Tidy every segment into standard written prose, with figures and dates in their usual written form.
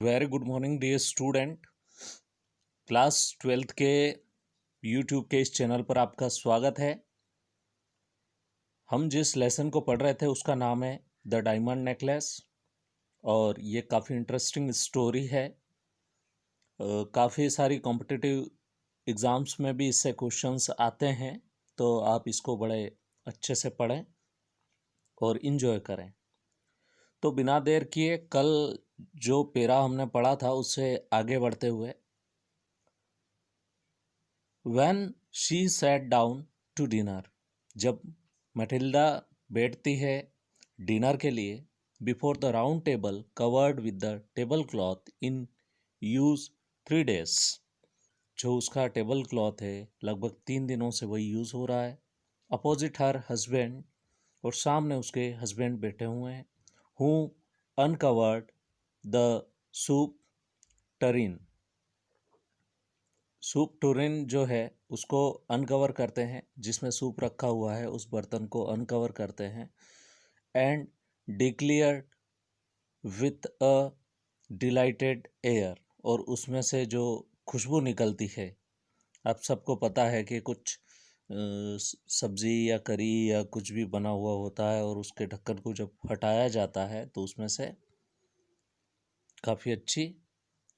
Very good morning dear student. Class 12th के YouTube के इस चैनल पर आपका स्वागत है। हम जिस लेसन को पढ़ रहे थे उसका नाम है द डायमंड नेकलेस और ये काफ़ी इंटरेस्टिंग स्टोरी है। काफ़ी सारी कॉम्पिटिटिव एग्ज़ाम्स में भी इससे क्वेश्चंस आते हैं, तो आप इसको बड़े अच्छे से पढ़ें और इन्जॉय करें। तो बिना देर किए कल जो पेरा हमने पढ़ा था उससे आगे बढ़ते हुए, When she sat down to dinner, जब मटिल्डा बैठती है डिनर के लिए, before the round table covered with the table cloth in use 3 days, जो उसका टेबल क्लॉथ है लगभग 3 दिनों से वही यूज़ हो रहा है। अपोजिट हर हस्बैंड, और सामने उसके हस्बैंड बैठे हुए हैं। Who uncovered the soup tureen, soup tureen जो है उसको अनकवर करते हैं, जिसमें सूप रखा हुआ है उस बर्तन को अनकवर करते हैं। And declared with a dilated air, और उसमें से जो खुशबू निकलती है, आप सबको पता है कि कुछ सब्जी या करी या कुछ भी बना हुआ होता है और उसके ढक्कन को जब हटाया जाता है तो उसमें से काफ़ी अच्छी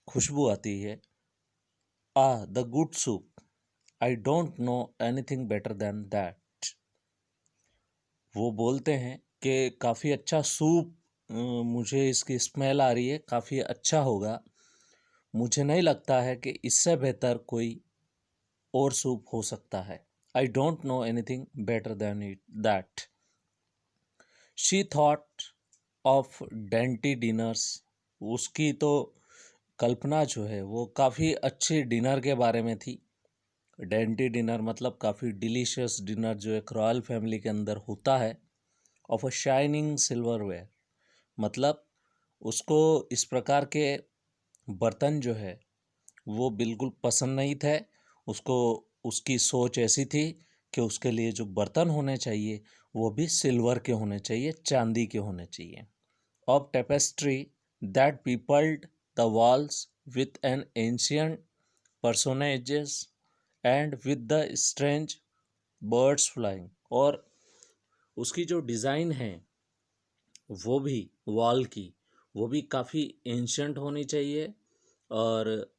खुशबू आती है। The good soup, I don't know anything better than that. वो बोलते हैं कि काफ़ी अच्छा सूप, मुझे इसकी स्मेल आ रही है, काफ़ी अच्छा होगा। मुझे नहीं लगता है कि इससे बेहतर कोई और सूप हो सकता है। I don't know anything better than it that. She thought of dainty dinners, उसकी तो कल्पना जो है वो काफ़ी अच्छी डिनर के बारे में थी। डेंटी डिनर मतलब काफ़ी डिलीशियस डिनर जो एक रॉयल फैमिली के अंदर होता है। ऑफ अ शाइनिंग सिल्वरवेयर, मतलब उसको इस प्रकार के बर्तन जो है वो बिल्कुल पसंद नहीं थे। उसको उसकी सोच ऐसी थी कि उसके लिए जो बर्तन होने चाहिए वो भी सिल्वर के होने चाहिए, चांदी के होने चाहिए। Of tapestry that peopled the walls with an ancient personages and with the strange birds flying, और उसकी जो डिज़ाइन है वो भी वॉल की, वो भी काफ़ी एंशंट होनी चाहिए। और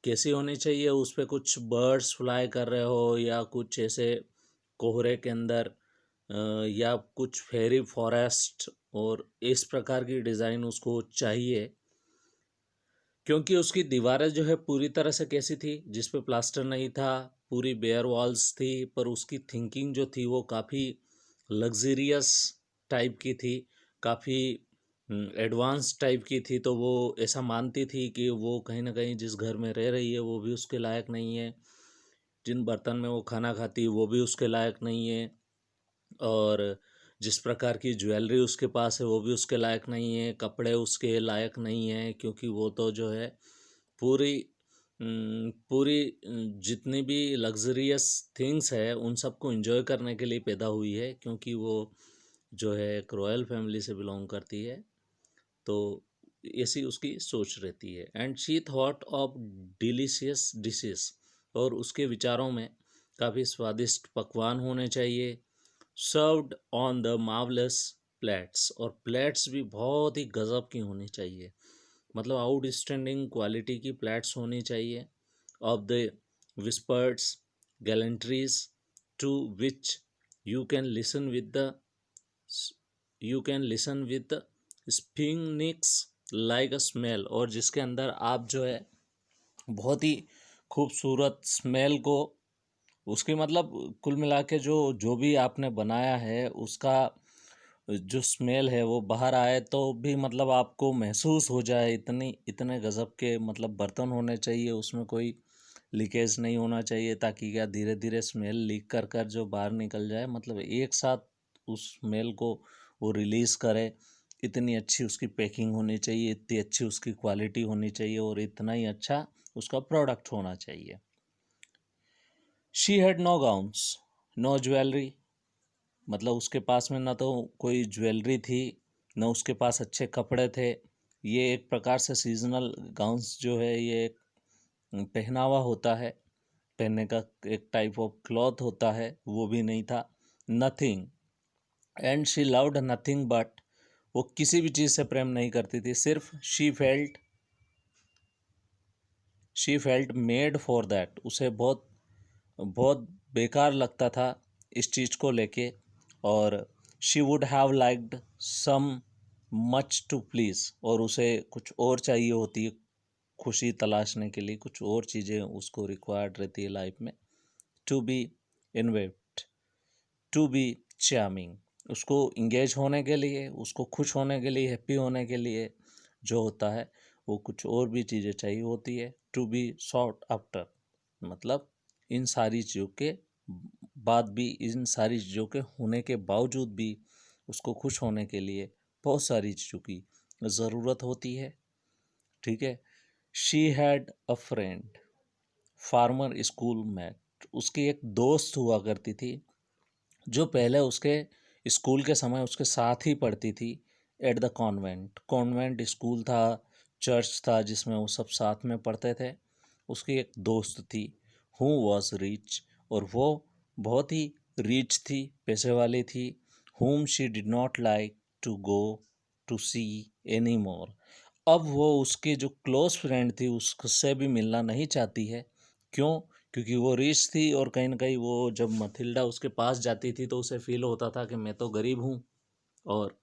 कैसी होनी चाहिए, उस पर कुछ बर्ड्स फ्लाई कर रहे हो या कुछ ऐसे कोहरे के अंदर या कुछ फेरी फॉरेस्ट, और इस प्रकार की डिज़ाइन उसको चाहिए। क्योंकि उसकी दीवारें जो है पूरी तरह से कैसी थी, जिस पे प्लास्टर नहीं था, पूरी बेयर वॉल्स थी, पर उसकी थिंकिंग जो थी वो काफ़ी लग्जरियस टाइप की थी, काफ़ी एडवांस टाइप की थी। तो वो ऐसा मानती थी कि वो कहीं ना कहीं जिस घर में रह रही है वो भी उसके लायक नहीं है, जिन बर्तन में वो खाना खाती है वो भी उसके लायक नहीं है, और जिस प्रकार की ज्वेलरी उसके पास है वो भी उसके लायक नहीं है, कपड़े उसके लायक नहीं हैं, क्योंकि वो तो जो है पूरी पूरी जितनी भी लग्जरियस थिंग्स है उन सबको एंजॉय करने के लिए पैदा हुई है, क्योंकि वो जो है एक रॉयल फैमिली से बिलोंग करती है। तो ऐसी उसकी सोच रहती है। And she thought of delicious dishes, और उसके विचारों में काफ़ी स्वादिष्ट पकवान होने चाहिए। Served on the marvellous plates, और प्लेट्स भी बहुत ही गज़ब की होनी चाहिए, मतलब आउटस्टैंडिंग क्वालिटी की प्लेट्स होनी चाहिए। Of the whispered gallantries to which you can listen with the you can listen with स्पिंग्निक्स लाइक अ स्मेल, और जिसके अंदर आप जो है बहुत ही खूबसूरत स्मेल को, उसकी मतलब कुल मिला के जो जो भी आपने बनाया है उसका जो स्मेल है वो बाहर आए तो भी मतलब आपको महसूस हो जाए। इतने गज़ब के मतलब बर्तन होने चाहिए, उसमें कोई लीकेज नहीं होना चाहिए, ताकि क्या धीरे धीरे स्मेल लीक कर कर जो बाहर निकल जाए, मतलब एक साथ उस स्मेल को वो रिलीज़ करे। इतनी अच्छी उसकी पैकिंग होनी चाहिए, इतनी अच्छी उसकी क्वालिटी होनी चाहिए, और इतना ही अच्छा उसका प्रोडक्ट होना चाहिए। She had no gowns, no jewellery, मतलब उसके पास में ना तो कोई ज्वेलरी थी, न उसके पास अच्छे कपड़े थे, ये एक प्रकार से सीजनल गाउन्स जो है ये एक पहनावा होता है, पहनने का एक टाइप ऑफ क्लॉथ होता है, वो भी नहीं था। Nothing, and she loved nothing but, वो किसी भी चीज़ से प्रेम नहीं करती थी, सिर्फ she felt made for that, उसे बहुत बहुत बेकार लगता था इस चीज़ को लेके, और she would have liked some much to please, और उसे कुछ और चाहिए होती है खुशी तलाशने के लिए, कुछ और चीज़ें उसको रिक्वायर्ड रहती है लाइफ में। To be invite, to be charming, उसको इंगेज होने के लिए, उसको खुश होने के लिए, हैप्पी होने के लिए जो होता है वो कुछ और भी चीज़ें चाहिए होती है। टू बी सॉट आफ्टर, मतलब इन सारी चीज़ों के बाद भी, इन सारी चीज़ों के होने के बावजूद भी उसको खुश होने के लिए बहुत सारी चीज़ों की ज़रूरत होती है। ठीक है। She had a friend farmer school mate, उसकी एक दोस्त हुआ करती थी जो पहले उसके स्कूल के समय उसके साथ ही पढ़ती थी, at the convent, convent school था, चर्च था जिसमें वो सब साथ में पढ़ते थे। उसकी एक दोस्त थी, हु वॉज रिच, और वो बहुत ही रिच थी, पैसे वाली थी। whom she did not like to go to see any more, अब वो उसकी जो क्लोज फ्रेंड थी उससे भी मिलना नहीं चाहती है। क्यों? क्योंकि वो रिच थी, और कहीं ना कहीं वो जब मथिल्डा उसके पास जाती थी तो उसे फील होता था कि मैं तो गरीब हूँ और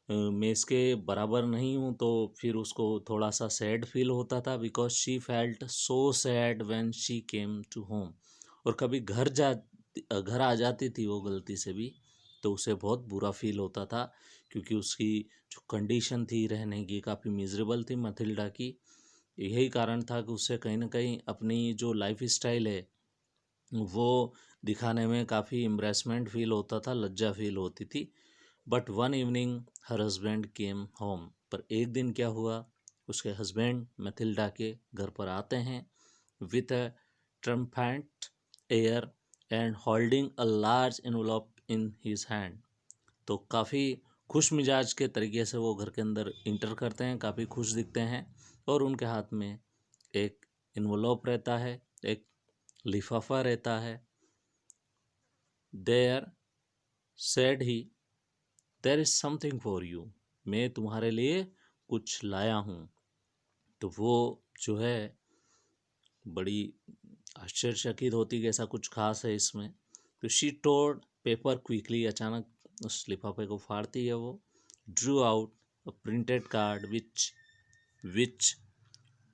मैं इसके बराबर नहीं हूँ, तो फिर उसको थोड़ा सा सैड फील होता था, because she felt so sad when she came to home, और कभी घर आ जाती थी वो गलती से भी, तो उसे बहुत बुरा फील होता था, क्योंकि उसकी जो कंडीशन थी रहने की काफ़ी मिजरेबल थी मथिल्डा की। यही कारण था कि उससे कहीं ना कहीं अपनी जो लाइफ स्टाइल है वो दिखाने में काफ़ी एम्ब्रेसमेंट फील होता था, लज्जा फील होती थी। But one evening her husband came home, पर एक दिन क्या हुआ, उसके हस्बैंड मैथिल्डा के घर पर आते हैं with a triumphant air and holding a large envelope in his hand, तो काफ़ी खुश मिजाज के तरीके से वो घर के अंदर इंटर करते हैं, काफ़ी खुश दिखते हैं, और उनके हाथ में एक इन्वलॉप रहता है, एक लिफाफा रहता है। There said he, there is something for you, मैं तुम्हारे लिए कुछ लाया हूँ। तो वो जो है बड़ी आश्चर्यचकित होती कि ऐसा कुछ खास है इसमें। तो शी टोर्ड पेपर क्विकली, अचानक उस लिफाफे को फाड़ती है वो, Drew out a printed card which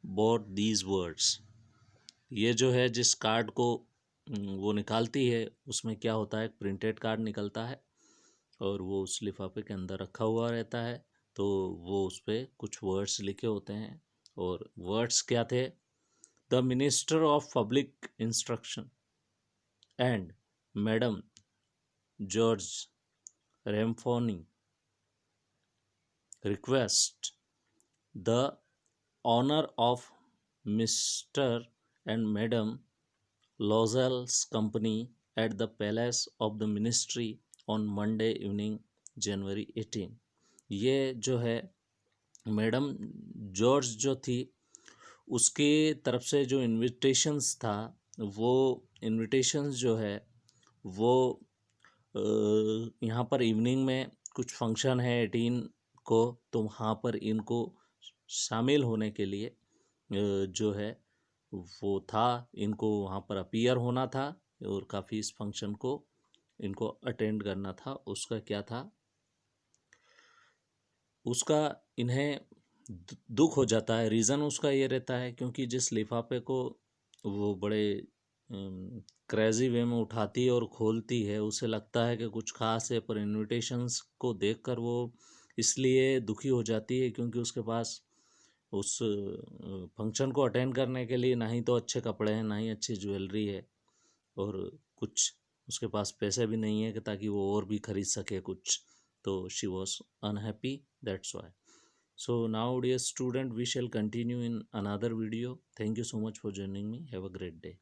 bore these words, ये जो है जिस कार्ड को वो निकालती है उसमें क्या होता है, प्रिंटेड कार्ड निकलता है, और वो उस लिफाफे के अंदर रखा हुआ रहता है। तो वो उस पर कुछ वर्ड्स लिखे होते हैं, और वर्ड्स क्या थे, the minister of public instruction and madam George Ramponneau request the honour of mister and madam Lozel's company at the Palace of the Ministry on Monday evening, January 18। ये जो है मैडम जॉर्ज जो थी उसके तरफ से जो इनविटेशंस था, वो इनविटेशंस जो है वो यहाँ पर इवनिंग में कुछ फंक्शन है 18 को, तो वहाँ पर इनको शामिल होने के लिए जो है वो था, इनको वहाँ पर अपीयर होना था, और काफ़ी इस फंक्शन को इनको अटेंड करना था। उसका क्या था, उसका इन्हें दुख हो जाता है, रीज़न उसका ये रहता है क्योंकि जिस लिफाफे को वो बड़े क्रेजी वे में उठाती है और खोलती है, उसे लगता है कि कुछ खास है, पर इनविटेशंस को देखकर वो इसलिए दुखी हो जाती है क्योंकि उसके पास उस फंक्शन को अटेंड करने के लिए ना ही तो अच्छे कपड़े हैं, ना ही अच्छी ज्वेलरी है, और कुछ उसके पास पैसे भी नहीं है कि ताकि वो और भी खरीद सके कुछ। तो she was unhappy, that's why. So now dear student, we shall continue in another video. Thank you so much for joining me. Have a great day.